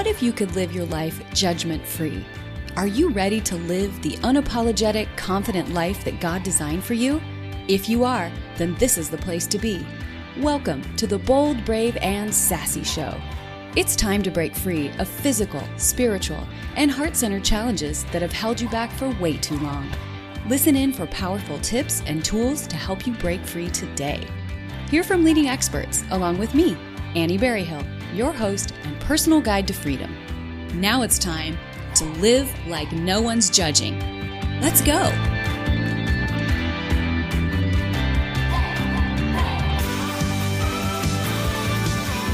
What if you could live your life judgment-free? Are you ready to live the unapologetic, confident life that God designed for you? If you are, then this is the place to be. Welcome to the Bold, Brave, and Sassy Show. It's time to break free of physical, spiritual, and heart-centered challenges that have held you back for way too long. Listen in for powerful tips and tools to help you break free today. Hear from leading experts, along with me, Annie Berryhill, your host and personal guide to freedom. Now it's time to live like no one's judging. Let's go.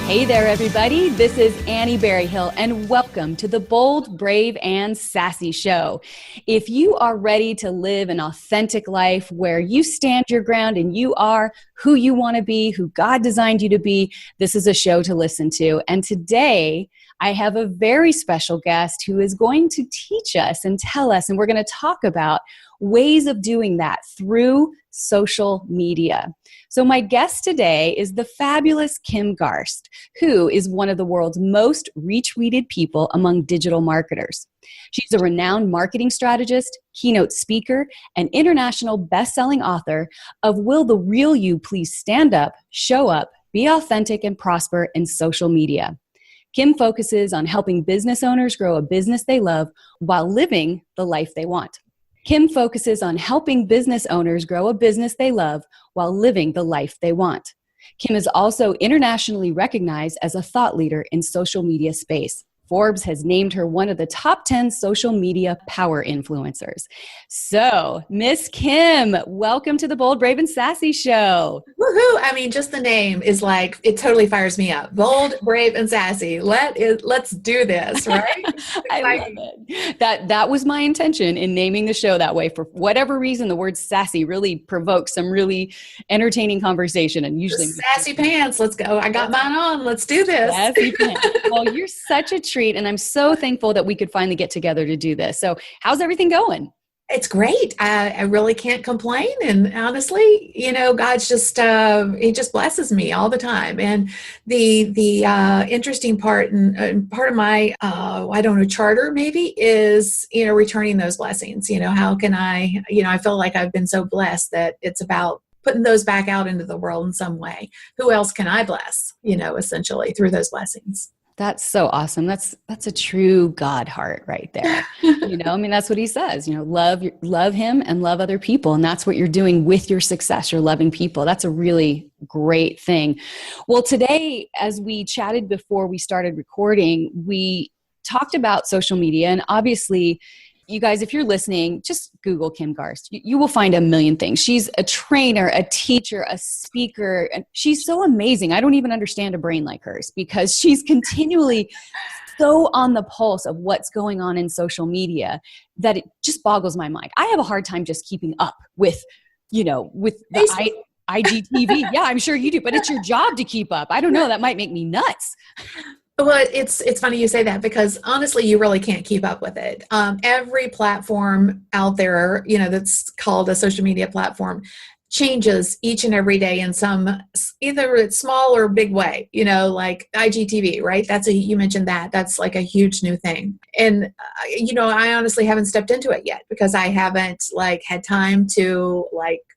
Hey there, everybody. This is Annie Berryhill, and welcome to the Bold, Brave, and Sassy Show. If you are ready to live an authentic life where you stand your ground and you are who you want to be, who God designed you to be, this is a show to listen to. And today, I have a very special guest who is going to teach us and tell us, and we're going to talk about ways of doing that through social media. So my guest today is the fabulous Kim Garst, who is one of the world's most retweeted people among digital marketers. She's a renowned marketing strategist, keynote speaker, and international best-selling author of Will the Real You Please Stand Up, Show Up, Be Authentic, and Prosper in Social Media. Kim focuses on helping business owners grow a business they love while living the life they want. Kim focuses on helping business owners grow a business they love while living the life they want. Kim is also internationally recognized as a thought leader in social media space. Forbes has named her one of the top 10 social media power influencers. So, Miss Kim, welcome to the Bold, Brave, and Sassy Show. Woohoo! I mean, just the name is like, it totally fires me up. Bold, brave, and sassy. Let's do this, right? I love it. That was my intention in naming the show that way. For whatever reason, the word sassy really provokes some really entertaining conversation. And usually, sassy pants. Let's go. I got mine on. Let's do this. Sassy pants. Well, you're such a treat, and I'm so thankful that we could finally get together to do this. So, how's everything going? It's great. I really can't complain. And honestly, God's just, he just blesses me all the time. And the interesting part and part of my, charter maybe is, returning those blessings. How can I feel like I've been so blessed that it's about putting those back out into the world in some way. Who else can I bless, essentially through those blessings? That's so awesome. That's a true God heart right there. That's what he says, love him and love other people. And that's what you're doing with your success. You're loving people. That's a really great thing. Well, today, as we chatted before we started recording, we talked about social media, and obviously, you guys, if you're listening, just Google Kim Garst. You will find a million things. She's a trainer, a teacher, a speaker, and she's so amazing. I don't even understand a brain like hers because she's continually so on the pulse of what's going on in social media that it just boggles my mind. I have a hard time just keeping up with the IGTV. Yeah, I'm sure you do, but it's your job to keep up. I don't know. That might make me nuts. Well, it's funny you say that because honestly, you really can't keep up with it. Every platform out there, that's called a social media platform changes each and every day in some, either it's small or big way, like IGTV, right? You mentioned that's like a huge new thing. And, I honestly haven't stepped into it yet because I haven't had time to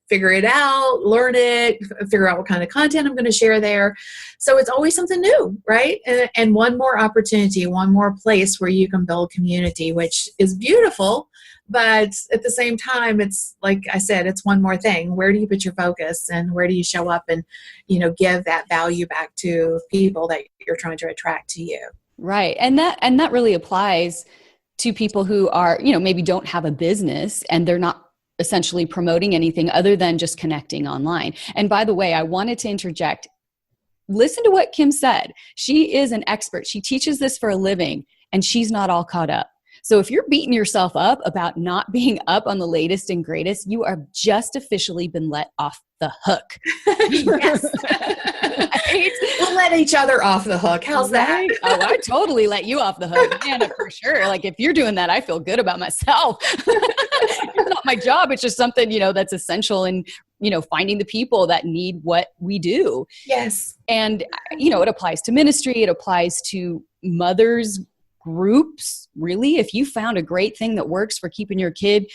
figure it out, learn it, figure out what kind of content I'm going to share there. So it's always something new, right? And one more opportunity, one more place where you can build community, which is beautiful. But at the same time, it's like I said, it's one more thing. Where do you put your focus and where do you show up and, give that value back to people that you're trying to attract to you? Right. And that really applies to people who are, maybe don't have a business and they're not essentially promoting anything other than just connecting online. And by the way, I wanted to interject. Listen to what Kim said. She is an expert. She teaches this for a living and she's not all caught up. So if you're beating yourself up about not being up on the latest and greatest, you are just officially been let off the hook. Yes. Right? We'll let each other off the hook. How's that? Oh, I totally let you off the hook. Man, for sure. If you're doing that, I feel good about myself. It's not my job. It's just something, that's essential in, finding the people that need what we do. Yes. And, it applies to ministry. It applies to mothers groups, really. If you found a great thing that works for keeping your kid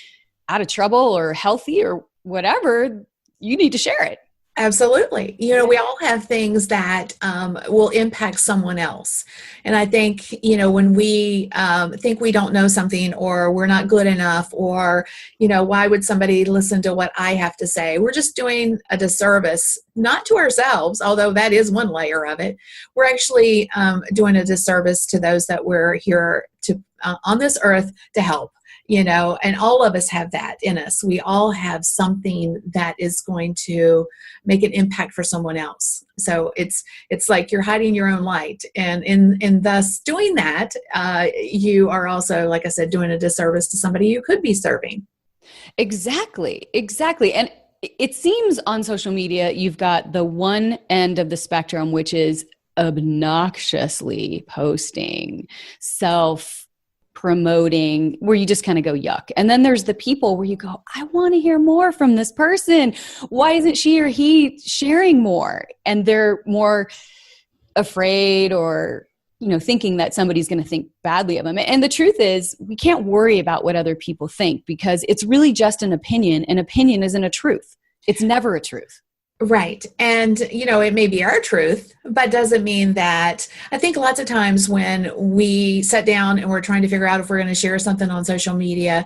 out of trouble or healthy or whatever, you need to share it. Absolutely. We all have things that will impact someone else. And I think, when we think we don't know something or we're not good enough or, why would somebody listen to what I have to say? We're just doing a disservice, not to ourselves, although that is one layer of it. We're actually doing a disservice to those that we're here to on this earth to help. And all of us have that in us. We all have something that is going to make an impact for someone else. So it's like you're hiding your own light. And in thus doing that, you are also, like I said, doing a disservice to somebody you could be serving. Exactly. And it seems on social media, you've got the one end of the spectrum, which is obnoxiously posting, promoting, where you just kind of go yuck. And then there's the people where you go, I want to hear more from this person. Why isn't she or he sharing more? And they're more afraid or, thinking that somebody's going to think badly of them. And the truth is, we can't worry about what other people think because it's really just an opinion. An opinion isn't a truth. It's never a truth. Right. And, it may be our truth, but doesn't mean that. I think lots of times when we sit down and we're trying to figure out if we're going to share something on social media,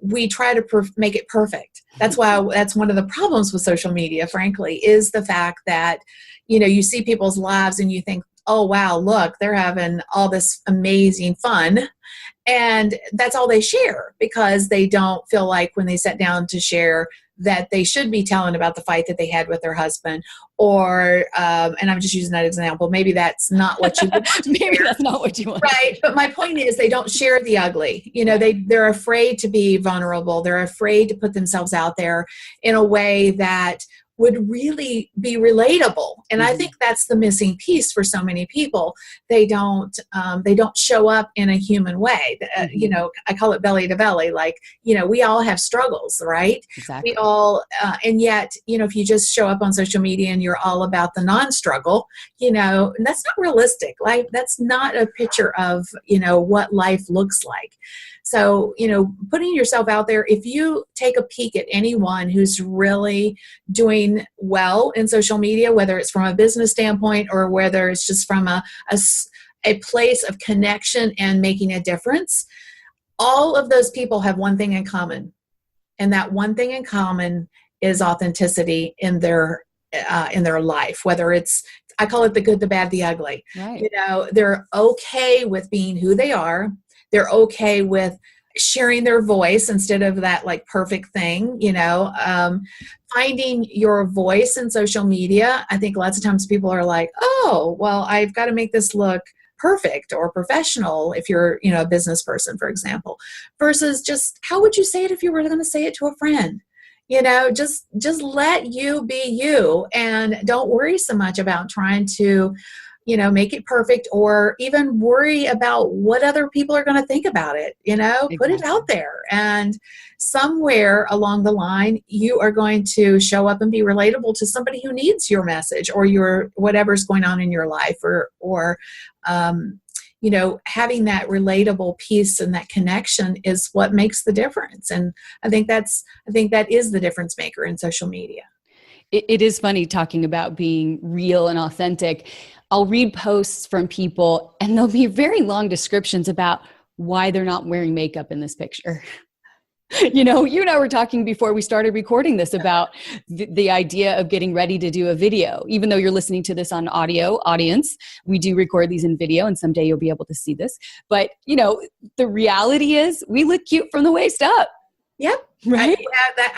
we try to make it perfect. That's one of the problems with social media, frankly, is the fact that, you see people's lives and you think, oh, wow, look, they're having all this amazing fun. And that's all they share because they don't feel like when they sit down to share that they should be telling about the fight that they had with their husband or, and I'm just using that example, maybe that's not what you want to maybe share. That's not what you want. Right. But my point is they don't share the ugly. They're afraid to be vulnerable. They're afraid to put themselves out there in a way that would really be relatable. And I think that's the missing piece for so many people. They don't show up in a human way. I call it belly to belly. Like, we all have struggles, right? Exactly. We all, and yet, if you just show up on social media and you're all about the non-struggle, that's not realistic. Like, that's not a picture of, what life looks like. So, putting yourself out there, if you take a peek at anyone who's really doing well in social media, whether it's from a business standpoint or whether it's just from a place of connection and making a difference, all of those people have one thing in common. And that one thing in common is authenticity in their life, whether it's, I call it the good, the bad, the ugly. Right. They're okay with being who they are. They're okay with sharing their voice instead of that like perfect thing, finding your voice in social media. I think lots of times people are like, oh, well, I've got to make this look perfect or professional if you're, a business person, for example, versus just how would you say it if you were going to say it to a friend? Just let you be you and don't worry so much about trying to make it perfect or even worry about what other people are going to think about it, Exactly. Put it out there. And somewhere along the line, you are going to show up and be relatable to somebody who needs your message or your whatever's going on in your life or having that relatable piece and that connection is what makes the difference. And I think that is the difference maker in social media. It is funny talking about being real and authentic. I'll read posts from people and there'll be very long descriptions about why they're not wearing makeup in this picture. You and I were talking before we started recording this about the idea of getting ready to do a video. Even though you're listening to this on audio, audience, we do record these in video and someday you'll be able to see this. But, the reality is we look cute from the waist up. Yep. Right.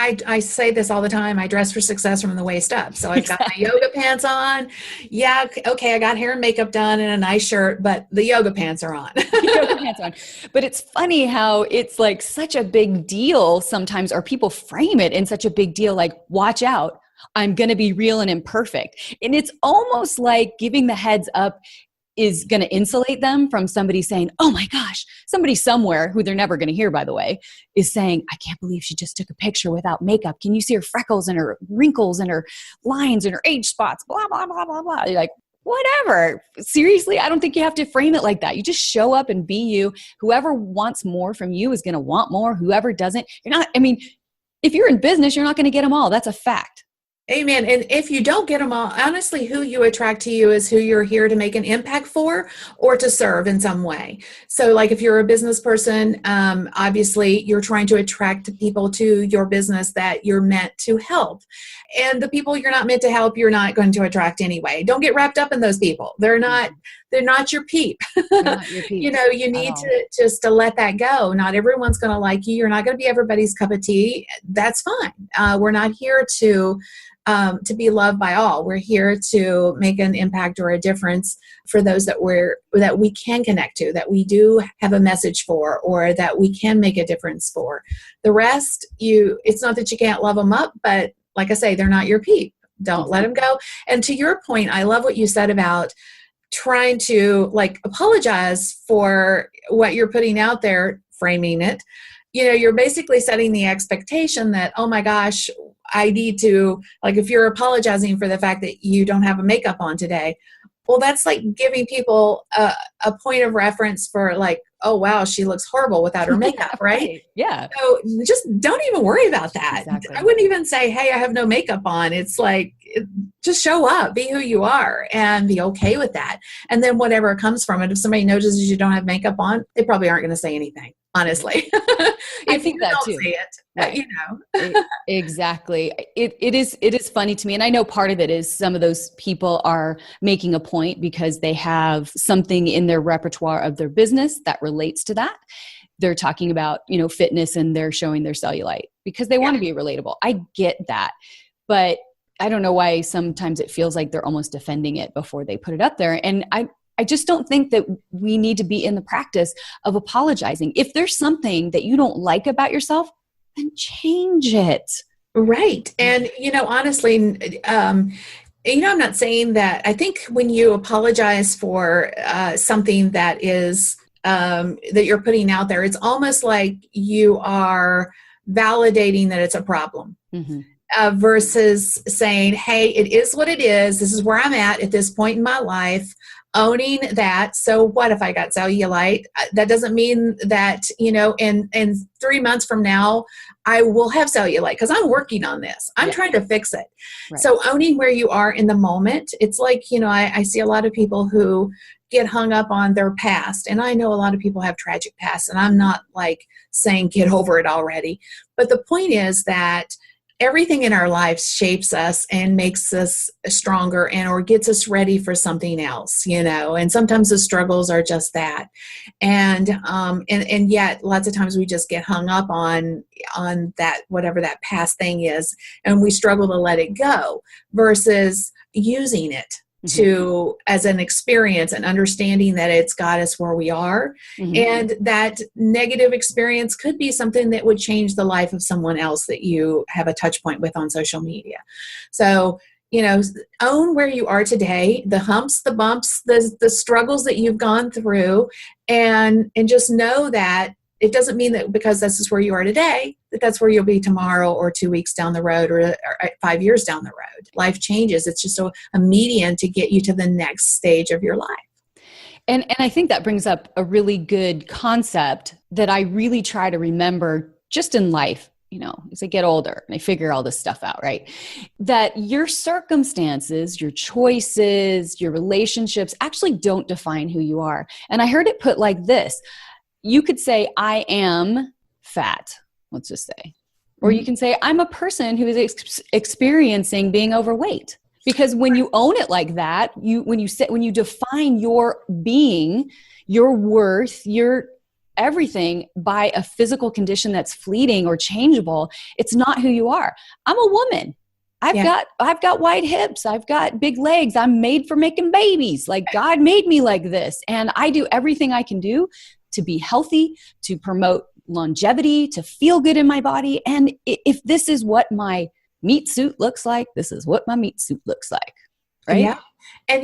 I say this all the time. I dress for success from the waist up. So I've got my yoga pants on. Yeah. Okay. I got hair and makeup done and a nice shirt, but the yoga pants are on. Yoga pants on. But it's funny how it's like such a big deal sometimes, or people frame it in such a big deal, like, watch out, I'm going to be real and imperfect. And it's almost like giving the heads up is going to insulate them from somebody saying, oh my gosh, somebody somewhere who they're never going to hear, by the way, is saying, I can't believe she just took a picture without makeup. Can you see her freckles and her wrinkles and her lines and her age spots, blah, blah, blah, blah, blah. You're like, whatever. Seriously, I don't think you have to frame it like that. You just show up and be you. Whoever wants more from you is going to want more. Whoever doesn't, you're not, I mean, if you're in business, you're not going to get them all. That's a fact. Amen. And if you don't get them all, honestly, who you attract to you is who you're here to make an impact for or to serve in some way. So like if you're a business person, obviously you're trying to attract people to your business that you're meant to help. And the people you're not meant to help, you're not going to attract anyway. Don't get wrapped up in those people. They're not your peep. Not your peeps. You know, you need to just to let that go. Not everyone's going to like you. You're not going to be everybody's cup of tea. That's fine. We're not here to be loved by all. We're here to make an impact or a difference for those that we can connect to, that we do have a message for, or that we can make a difference for. The rest, it's not that you can't love them up, but like I say, they're not your peep. Don't let them go. And to your point, I love what you said about trying to like apologize for what you're putting out there, framing it. You know, you're basically setting the expectation that, oh my gosh, I need to, like if you're apologizing for the fact that you don't have a makeup on today, well, that's like giving people a point of reference for like, oh, wow, she looks horrible without her makeup, right? Yeah. So just don't even worry about that. Exactly. I wouldn't even say, hey, I have no makeup on. It's like, just show up, be who you are, and be okay with that. And then whatever comes from it, if somebody notices you don't have makeup on, they probably aren't going to say anything, honestly. I think that too. See it, right. You know. Exactly. It is funny to me. And I know part of it is some of those people are making a point because they have something in their repertoire of their business that relates to that. They're talking about, fitness, and they're showing their cellulite because they want to be relatable. I get that. But I don't know why sometimes it feels like they're almost defending it before they put it up there. And I just don't think that we need to be in the practice of apologizing. If there's something that you don't like about yourself, then change it. Right. And, honestly, I'm not saying that. I think when you apologize for something that is that you're putting out there, it's almost like you are validating that it's a problem. Mm-hmm. Versus saying, hey, it is what it is. This is where I'm at this point in my life, owning that. So what if I got cellulite? That doesn't mean that, in 3 months from now, I will have cellulite because I'm working on this. I'm trying to fix it. Right. So owning where you are in the moment, it's like, I see a lot of people who get hung up on their past. And I know a lot of people have tragic pasts, and I'm not like saying get over it already. But the point is that everything in our lives shapes us and makes us stronger or gets us ready for something else, and sometimes the struggles are just that. And yet lots of times we just get hung up on that, whatever that past thing is, and we struggle to let it go versus using it to as an experience and understanding that it's got us where we are. And that negative experience could be something that would change the life of someone else that you have a touch point with on social media. So, own where you are today, the humps, the bumps, the struggles that you've gone through, and just know that it doesn't mean that because this is where you are today, that's where you'll be tomorrow or 2 weeks down the road or 5 years down the road. Life changes. It's just a median to get you to the next stage of your life. And I think that brings up a really good concept that I really try to remember just in life, as I get older and I figure all this stuff out, right? That your circumstances, your choices, your relationships actually don't define who you are. And I heard it put like this. You could say, I am fat, let's just say. Or you can say, I'm a person who is experiencing being overweight. Because when you own it like that, when you define your being, your worth, your everything by a physical condition that's fleeting or changeable, it's not who you are. I'm a woman. I've got wide hips. I've got big legs. I'm made for making babies. Like God made me like this. And I do everything I can do to be healthy, to promote longevity, to feel good in my body. And if this is what my meat suit looks like, this is what my meat suit looks like. Right? Yeah. And,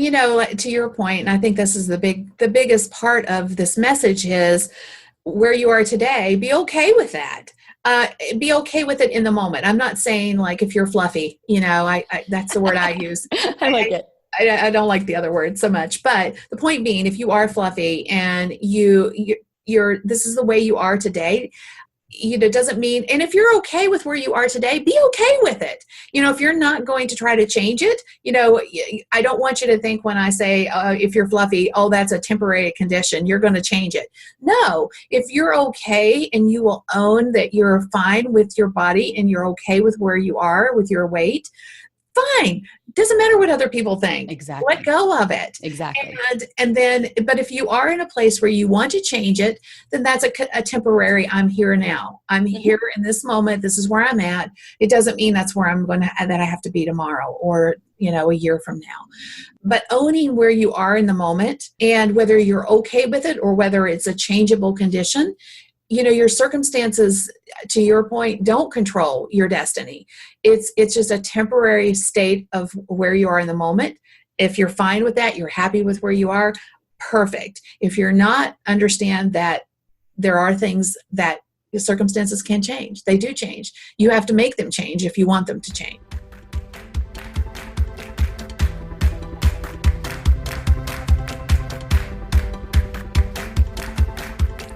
to your point, and I think this is the biggest part of this message is where you are today, be okay with that. Be okay with it in the moment. I'm not saying like if you're fluffy, that's the word I use. I like it. I don't like the other word so much, but the point being, if you are fluffy and you're this is the way you are today, doesn't mean, and if you're okay with where you are today, be okay with it. If you're not going to try to change it, I don't want you to think when I say, if you're fluffy, oh, that's a temporary condition, you're going to change it. No, if you're okay and you will own that you're fine with your body and you're okay with where you are with your weight, fine. Doesn't matter what other people think. Exactly. Let go of it. Exactly. And then, but if you are in a place where you want to change it, then that's a temporary, I'm here now. I'm here in this moment. This is where I'm at. It doesn't mean that's where that I have to be tomorrow or, a year from now. But owning where you are in the moment and whether you're okay with it or whether it's a changeable condition, your circumstances, to your point, don't control your destiny. It's just a temporary state of where you are in the moment. If you're fine with that, you're happy with where you are, perfect. If you're not, understand that there are things that the circumstances can change. They do change. You have to make them change if you want them to change.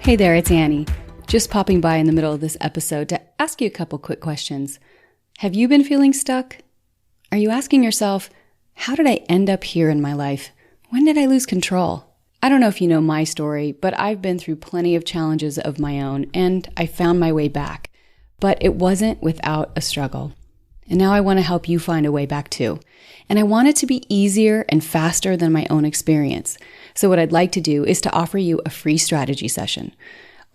Hey there, it's Annie. Just popping by in the middle of this episode to ask you a couple quick questions. Have you been feeling stuck? Are you asking yourself, how did I end up here in my life? When did I lose control? I don't know if you know my story, but I've been through plenty of challenges of my own, and I found my way back. But it wasn't without a struggle. And now I want to help you find a way back too. And I want it to be easier and faster than my own experience. So what I'd like to do is to offer you a free strategy session.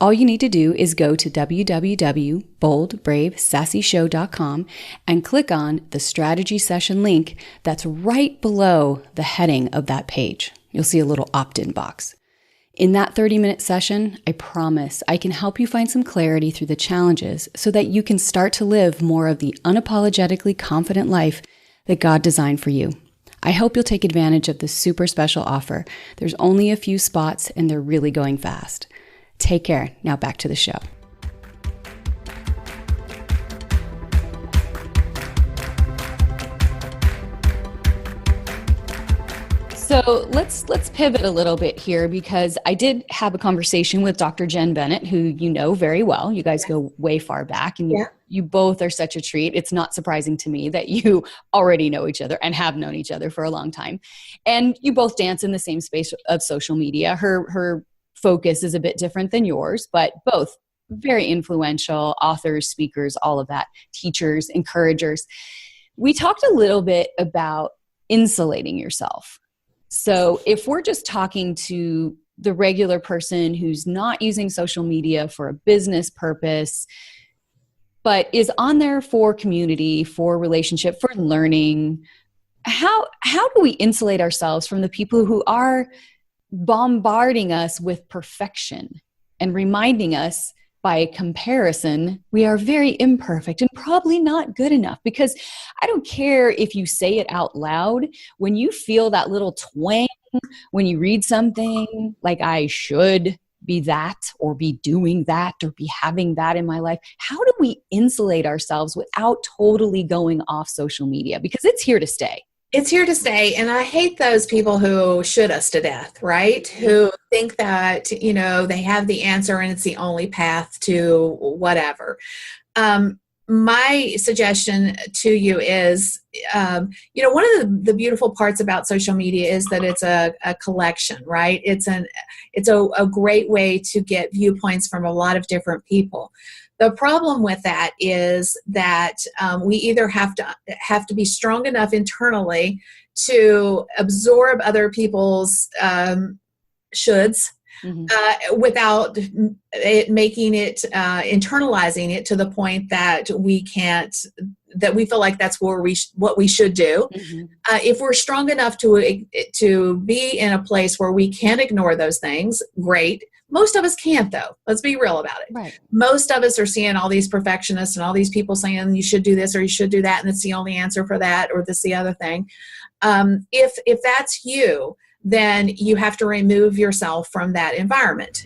All you need to do is go to www.boldbravesassshow.com and click on the strategy session link that's right below the heading of that page. You'll see a little opt-in box. In that 30-minute session, I promise I can help you find some clarity through the challenges so that you can start to live more of the unapologetically confident life that God designed for you. I hope you'll take advantage of this super special offer. There's only a few spots and they're really going fast. Take care. Now back to the show. So let's pivot a little bit here because I did have a conversation with Dr. Jen Bennett, who you know very well. You guys go way far back, and you both are such a treat. It's not surprising to me that you already know each other and have known each other for a long time. And you both dance in the same space of social media. Her focus is a bit different than yours, but both very influential authors, speakers, all of that, teachers, encouragers. We talked a little bit about insulating yourself. So if we're just talking to the regular person who's not using social media for a business purpose, but is on there for community, for relationship, for learning, how do we insulate ourselves from the people who are bombarding us with perfection and reminding us by comparison, we are very imperfect and probably not good enough? Because I don't care if you say it out loud, when you feel that little twang, when you read something like I should be that or be doing that or be having that in my life, how do we insulate ourselves without totally going off social media? Because it's here to stay. It's here to stay. And I hate those people who should us to death, right? Who think that, they have the answer and it's the only path to whatever. My suggestion to you is, one of the beautiful parts about social media is that it's a collection, right? It's a great way to get viewpoints from a lot of different people. The problem with that is that we either have to be strong enough internally to absorb other people's shoulds without it making it internalizing it to the point that we feel like that's what we should do. If we're strong enough to be in a place where we can ignore those things, great. Most of us can't, though. Let's be real about it. Right. Most of us are seeing all these perfectionists and all these people saying you should do this or you should do that, and it's the only answer for that or this the other thing. If that's you, then you have to remove yourself from that environment.